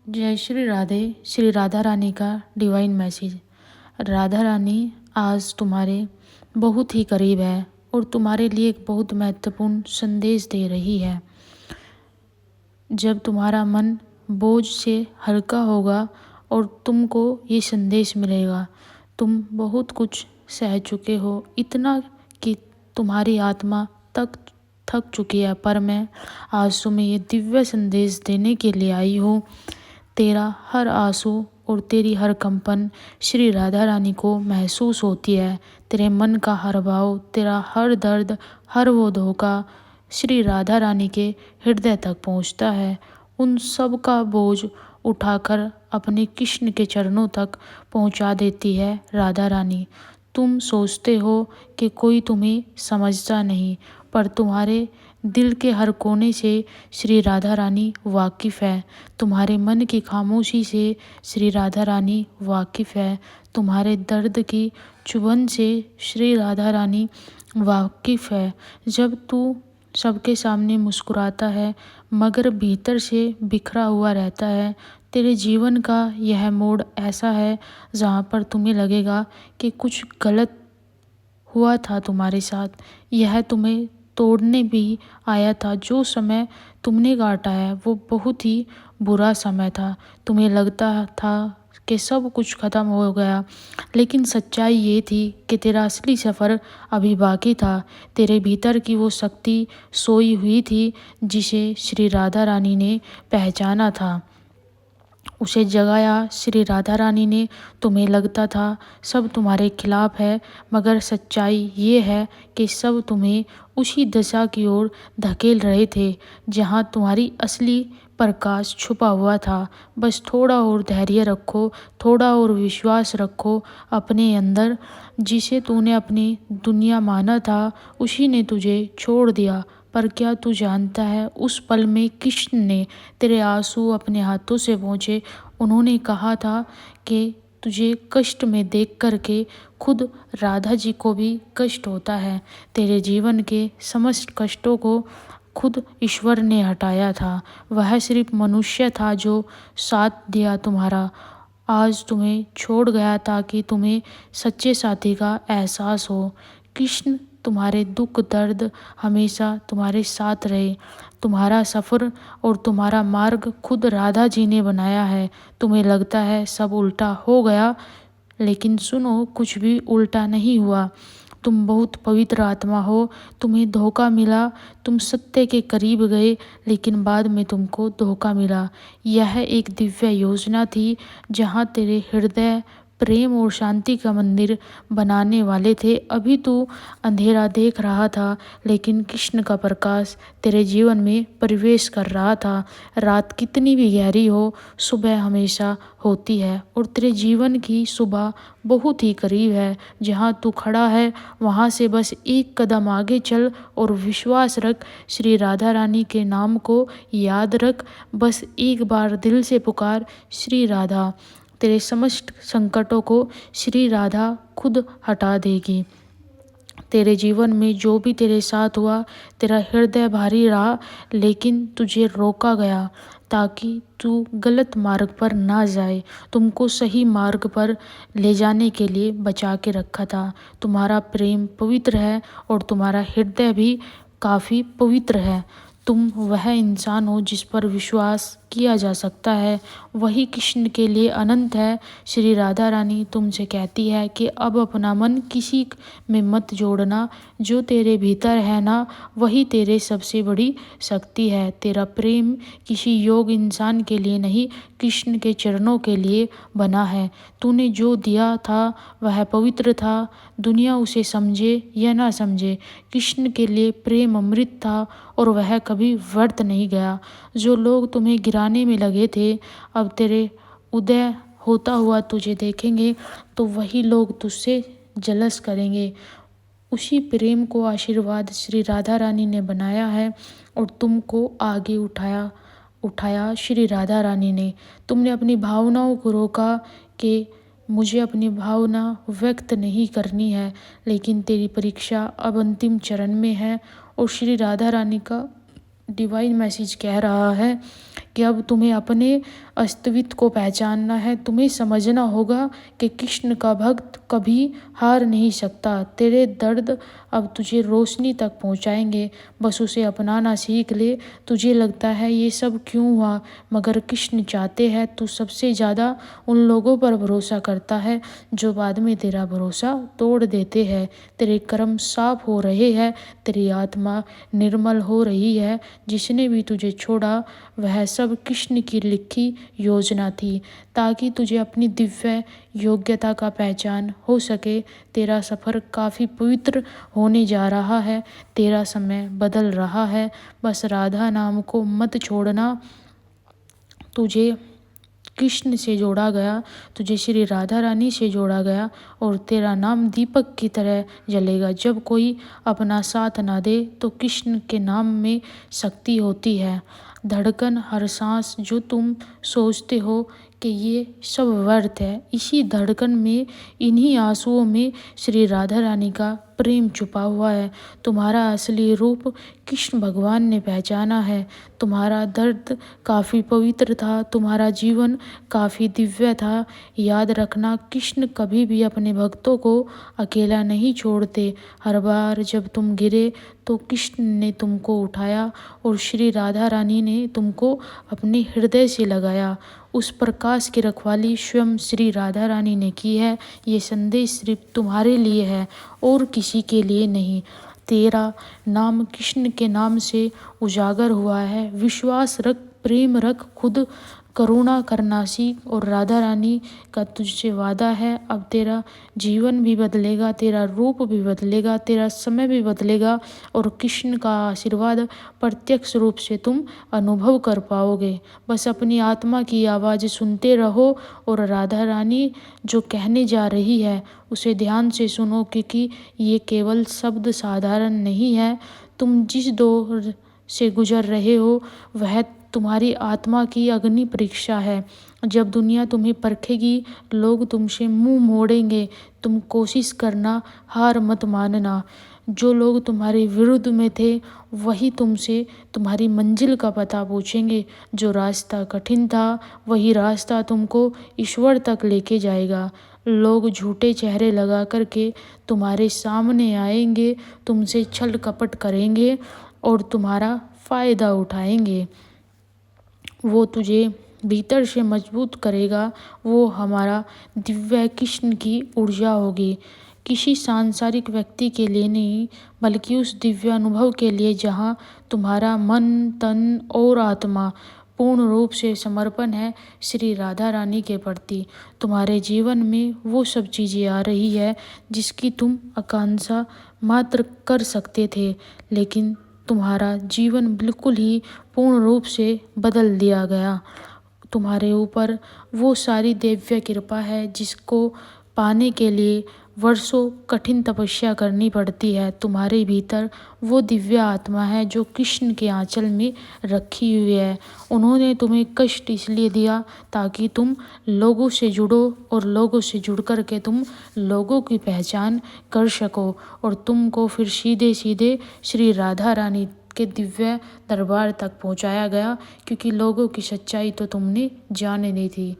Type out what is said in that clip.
जय श्री राधे। श्री राधा रानी का divine message. Radha Rani आज तुम्हारे बहुत ही करीब है और तुम्हारे लिए एक बहुत महत्वपूर्ण संदेश दे रही है। जब तुम्हारा मन बोझ से हल्का होगा और तुमको ये संदेश मिलेगा, तुम बहुत कुछ सह चुके हो, इतना कि तुम्हारी आत्मा तक थक चुकी है, पर मैं आज तुम्हें ये दिव्य संदेश देने के लिए आई हूँ। तेरा हर आंसू और तेरी हर कंपन श्री राधा रानी को महसूस होती है। तेरे मन का हर भाव, तेरा हर दर्द, हर वो धोखा श्री राधा रानी के हृदय तक पहुंचता है। उन सब का बोझ उठाकर अपने कृष्ण के चरणों तक पहुंचा देती है राधा रानी। तुम सोचते हो कि कोई तुम्हें समझता नहीं, पर तुम्हारे दिल के हर कोने से श्री राधा रानी वाकिफ़ है। तुम्हारे मन की खामोशी से श्री राधा रानी वाकिफ़ है। तुम्हारे दर्द की चुभन से श्री राधा रानी वाकिफ़ है। जब तू सबके सामने मुस्कुराता है मगर भीतर से बिखरा हुआ रहता है, तेरे जीवन का यह मोड़ ऐसा है जहाँ पर तुम्हें लगेगा कि कुछ गलत हुआ था तुम्हारे साथ। यह तुम्हें तोड़ने भी आया था। जो समय तुमने काटा है वो बहुत ही बुरा समय था। तुम्हें लगता था कि सब कुछ ख़त्म हो गया, लेकिन सच्चाई ये थी कि तेरा असली सफ़र अभी बाकी था। तेरे भीतर की वो शक्ति सोई हुई थी जिसे श्री राधा रानी ने पहचाना था। उसे जगाया श्री राधा रानी ने। तुम्हें लगता था सब तुम्हारे खिलाफ है, मगर सच्चाई ये है कि सब तुम्हें उसी दशा की ओर धकेल रहे थे जहाँ तुम्हारी असली प्रकाश छुपा हुआ था। बस थोड़ा और धैर्य रखो, थोड़ा और विश्वास रखो अपने अंदर। जिसे तूने अपनी दुनिया माना था उसी ने तुझे छोड़ दिया, पर क्या तू जानता है उस पल में कृष्ण ने तेरे आंसू अपने हाथों से पोंछे। उन्होंने कहा था कि तुझे कष्ट में देख कर के खुद राधा जी को भी कष्ट होता है। तेरे जीवन के समस्त कष्टों को खुद ईश्वर ने हटाया था। वह सिर्फ मनुष्य था जो साथ दिया तुम्हारा। आज तुम्हें छोड़ गया ताकि तुम्हें सच्चे साथी का एहसास हो। कृष्ण तुम्हारे दुख दर्द हमेशा तुम्हारे साथ रहे। तुम्हारा सफ़र और तुम्हारा मार्ग खुद राधा जी ने बनाया है। तुम्हें लगता है सब उल्टा हो गया, लेकिन सुनो, कुछ भी उल्टा नहीं हुआ। तुम बहुत पवित्र आत्मा हो। तुम्हें धोखा मिला, तुम सत्य के करीब गए, लेकिन बाद में तुमको धोखा मिला। यह एक दिव्य योजना थी जहाँ तेरे हृदय प्रेम और शांति का मंदिर बनाने वाले थे। अभी तू अंधेरा देख रहा था, लेकिन कृष्ण का प्रकाश तेरे जीवन में प्रवेश कर रहा था। रात कितनी भी गहरी हो, सुबह हमेशा होती है और तेरे जीवन की सुबह बहुत ही करीब है। जहाँ तू खड़ा है वहाँ से बस एक कदम आगे चल और विश्वास रख। श्री राधा रानी के नाम को याद रख। बस एक बार दिल से पुकार, श्री राधा। तेरे समस्त संकटों को श्री राधा खुद हटा देगी। तेरे जीवन में जो भी तेरे साथ हुआ, तेरा हृदय भारी रहा, लेकिन तुझे रोका गया ताकि तू गलत मार्ग पर ना जाए। तुमको सही मार्ग पर ले जाने के लिए बचा के रखा था। तुम्हारा प्रेम पवित्र है और तुम्हारा हृदय भी काफ़ी पवित्र है। तुम वह इंसान हो जिस पर विश्वास किया जा सकता है। वही कृष्ण के लिए अनंत है। श्री राधा रानी तुमसे कहती है कि अब अपना मन किसी में मत जोड़ना। जो तेरे भीतर है ना, वही तेरे सबसे बड़ी शक्ति है। तेरा प्रेम किसी योग इंसान के लिए नहीं, कृष्ण के चरणों के लिए बना है। तूने जो दिया था वह पवित्र था। दुनिया उसे समझे या ना समझे, कृष्ण के लिए प्रेम अमृत था और वह कभी व्यर्थ नहीं गया। जो लोग तुम्हें गिराने में लगे थे, अब तेरे उदय होता हुआ तुझे देखेंगे तो वही लोग तुझसे जलस करेंगे। उसी प्रेम को आशीर्वाद श्री राधा रानी ने बनाया है और तुमको आगे उठाया श्री राधा रानी ने। तुमने अपनी भावनाओं को रोका कि मुझे अपनी भावना व्यक्त नहीं करनी है, लेकिन तेरी परीक्षा अब अंतिम चरण में है और श्री राधा रानी का डिवाइन मैसेज कह रहा है कि अब तुम्हें अपने अस्तित्व को पहचानना है। तुम्हें समझना होगा कि कृष्ण का भक्त कभी हार नहीं सकता। तेरे दर्द अब तुझे रोशनी तक पहुंचाएंगे, बस उसे अपनाना सीख ले। तुझे लगता है ये सब क्यों हुआ, मगर कृष्ण चाहते हैं तू सबसे ज़्यादा उन लोगों पर भरोसा करता है जो बाद में तेरा भरोसा तोड़ देते हैं। तेरे कर्म साफ हो रहे हैं, तेरी आत्मा निर्मल हो रही है। जिसने भी तुझे छोड़ा वह सब कृष्ण की लिखी योजना थी, ताकि तुझे अपनी दिव्य योग्यता का पहचान हो सके। तेरा सफ़र काफ़ी पवित्र होने जा रहा है, तेरा समय बदल रहा है। बस राधा नाम को मत छोड़ना। तुझे कृष्ण से जोड़ा गया, तुझे श्री राधा रानी से जोड़ा गया, और तेरा नाम दीपक की तरह जलेगा। जब कोई अपना साथ ना दे तो कृष्ण के नाम में शक्ति होती है। धड़कन, हर सांस जो तुम सोचते हो कि ये सब व्यर्थ है, इसी धड़कन में, इन्हीं आंसुओं में श्री राधा रानी का प्रेम छुपा हुआ है। तुम्हारा असली रूप कृष्ण भगवान ने पहचाना है। तुम्हारा दर्द काफ़ी पवित्र था, तुम्हारा जीवन काफ़ी दिव्य था। याद रखना, कृष्ण कभी भी अपने भक्तों को अकेला नहीं छोड़ते। हर बार जब तुम गिरे तो कृष्ण ने तुमको उठाया, और श्री राधा रानी ने तुमको अपने हृदय से लगाया। उस प्रकाश की रखवाली स्वयं श्री राधा रानी ने की है। ये संदेश सिर्फ तुम्हारे लिए है और किसी के लिए नहीं। तेरा नाम कृष्ण के नाम से उजागर हुआ है। विश्वास रख, प्रेम रख, खुद करुणा करना सीख, और राधा रानी का तुझसे वादा है, अब तेरा जीवन भी बदलेगा, तेरा रूप भी बदलेगा, तेरा समय भी बदलेगा, और कृष्ण का आशीर्वाद प्रत्यक्ष रूप से तुम अनुभव कर पाओगे। बस अपनी आत्मा की आवाज़ सुनते रहो, और राधा रानी जो कहने जा रही है उसे ध्यान से सुनो, क्योंकि ये केवल शब्द साधारण नहीं है। तुम जिस दौर से गुजर रहे हो वह तुम्हारी आत्मा की अग्नि परीक्षा है। जब दुनिया तुम्हें परखेगी, लोग तुमसे मुंह मोड़ेंगे, तुम कोशिश करना, हार मत मानना। जो लोग तुम्हारे विरुद्ध में थे वही तुमसे तुम्हारी मंजिल का पता पूछेंगे। जो रास्ता कठिन था वही रास्ता तुमको ईश्वर तक लेके जाएगा। लोग झूठे चेहरे लगा करके तुम्हारे सामने आएंगे, तुमसे छल कपट करेंगे और तुम्हारा फ़ायदा उठाएंगे। वो तुझे भीतर से मजबूत करेगा। वो हमारा दिव्य कृष्ण की ऊर्जा होगी, किसी सांसारिक व्यक्ति के लिए नहीं, बल्कि उस दिव्य अनुभव के लिए जहाँ तुम्हारा मन, तन और आत्मा पूर्ण रूप से समर्पण है श्री राधा रानी के प्रति। तुम्हारे जीवन में वो सब चीज़ें आ रही है जिसकी तुम आकांक्षा मात्र कर सकते थे, लेकिन तुम्हारा जीवन बिल्कुल ही पूर्ण रूप से बदल दिया गया। तुम्हारे ऊपर वो सारी दिव्य कृपा है जिसको पाने के लिए वर्षों कठिन तपस्या करनी पड़ती है। तुम्हारे भीतर वो दिव्य आत्मा है जो कृष्ण के आंचल में रखी हुई है। उन्होंने तुम्हें कष्ट इसलिए दिया ताकि तुम लोगों से जुड़ो, और लोगों से जुड़ कर के तुम लोगों की पहचान कर सको, और तुमको फिर सीधे सीधे श्री राधा रानी के दिव्य दरबार तक पहुंचाया गया, क्योंकि लोगों की सच्चाई तो तुमने जाने नहीं थी।